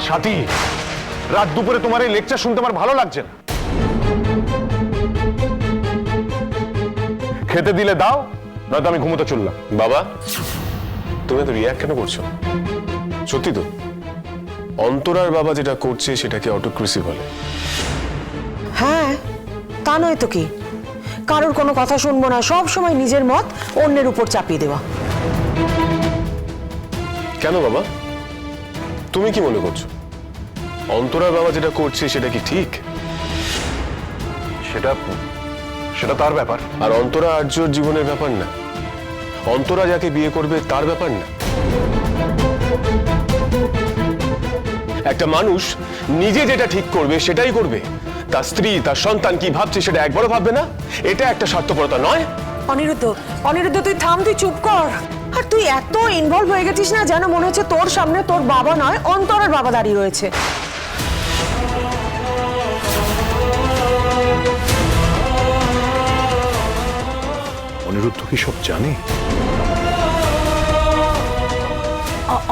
সাথী, রাত দুপুরে তোমার এই লেকচার শুনতে আমার ভালো লাগছে না। খেতে দিলে দাও, নয়তো আমি ঘুমোতে চললাম। বাবা, তুমি তো রিয়াক্ট কেন করছো? সত্যি তো অন্তরার বাবা যেটা করছে সেটাকে অটোক্রেসি বলে। হ্যাঁ, তা নয় তো কি, কারোর কোনো কথা শুনবো না, সব সময় নিজের মত অন্যের উপর চাপিয়ে দেওয়া। কেন বাবা, তুমি কি মনে করছো অন্তরার বাবা যেটা করছে সেটা কি ঠিক? সেটা তার ব্যাপার। আর অন্তরা আর্যর জীবনের ব্যাপার না, অন্তরা যাকে বিয়ে করবে তার ব্যাপার না। একটা মানুষ নিজে যেটা ঠিক করবে সেটাই করবে, তার স্ত্রী তার সন্তান কি ভাবছে সেটা একবারও ভাববে না। এটা একটা স্বার্থপরতা নয়? অনিরুদ্ধ তুই থাম, তুই চুপ কর। আর তুই এত ইনভলভ হয়ে গেছিস না, যেন মনে হচ্ছে তোর সামনে তোর বাবা নয় অন্তরের বাবা দাঁড়িয়ে রয়েছে। অনিরুদ্ধ কি সব জানে?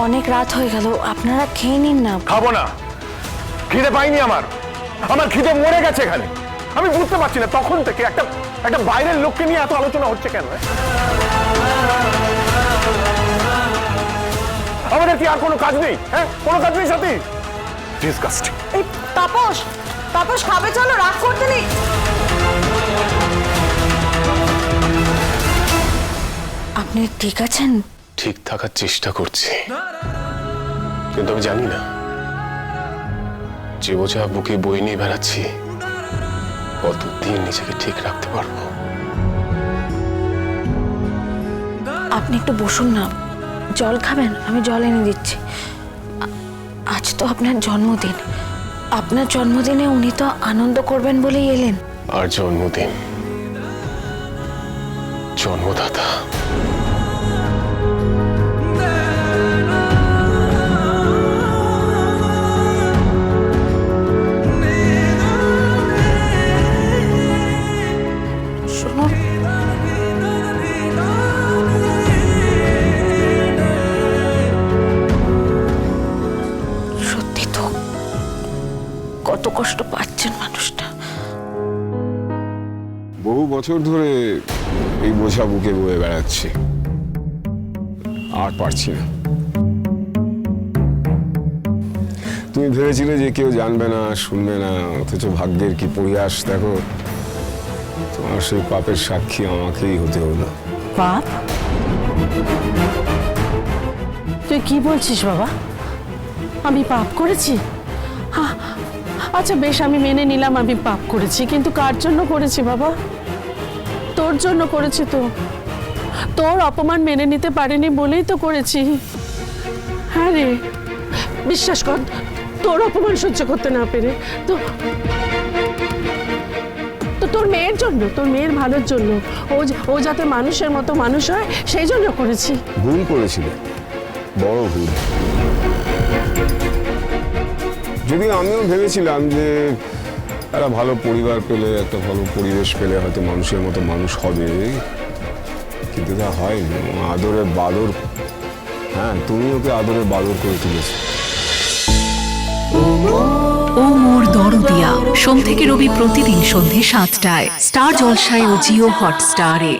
অনেক রাত হয়ে গেল, আপনারা খেয়ে নিন না। খাবো না, খিদে পাইনি আমার খিদে মরে গেছে এখানে। আমি বুঝতে পারছি না তখন থেকে একটা বাইরের লোককে নিয়ে এত আলোচনা হচ্ছে কেন। আমাদের কি আর কোনো কাজ নেই? হ্যাঁ, কোনো কাজ নেই সাথী? ডিসগাস্টিং। এই তাপস খাবে, চলো, রাগ করতে নেই। আপনি ঠিক আছেন? ঠিক থাকার চেষ্টা করছি, কিন্তু আমি জানি না যে বোঝা বুকে বই নিয়ে বেড়াচ্ছি কতদিন নিজেকে ঠিক রাখতে পারবো। আপনি একটু বসুন না, জল খাবেন? আমি জল এনে দিচ্ছি। আজ তো আপনার জন্মদিন, আপনার জন্মদিনে উনি তো আনন্দ করবেন বলেই এলেন। আর জন্মদিন, জন্মদাতা। শুনুন, সত্যি তো কত কষ্ট পাচ্ছেন মানুষটা। বহু বছর ধরে এই বোঝা বুকে বয়ে বেড়াচ্ছি, আর পারছি না। তুমি ভেবেছিলে যে কেউ জানবে না, শুনবে না, অথচ ভাগ্যের কি পরিহাস দেখো, তোমার সেই পাপের সাক্ষী আমাকেই হতে হলো। পাপ? তুই কি বলছিস বাবা? আমি পাপ করেছি? আচ্ছা বেশ, আমি মেনে নিলাম আমি পাপ করেছি, কিন্তু কার জন্য করেছি বাবা? তোর জন্য করেছি। তো তোর অপমান মেনে নিতে পারিনি বলেই তো করেছি। হ্যাঁ রে, বিশ্বাস কর, তোর অপমান সহ্য করতে না পেরে তো তোর মেয়ের জন্য, তোর মেয়ের ভালোর জন্য, ও যাতে মানুষের মতো মানুষ হয় সেই জন্য করেছি। ভুল করেছিলে, বড় ভুল। যদিও আমিও ভেবেছিলাম যে একটা ভালো পরিবার পেলে, একটা ভালো পরিবেশ পেলে হয়তো মানুষের মতো মানুষ হবে, কিন্তু তা হয়নি। আদরে বাদর, হ্যাঁ তুমি ওকে আদরে বাদর করে তুলেছো। ও মোর দরদিয়া, সোম থেকে রবি প্রতিদিন সন্ধ্যে ৭টায় স্টার জলসায় ও জিও হটস্টারে।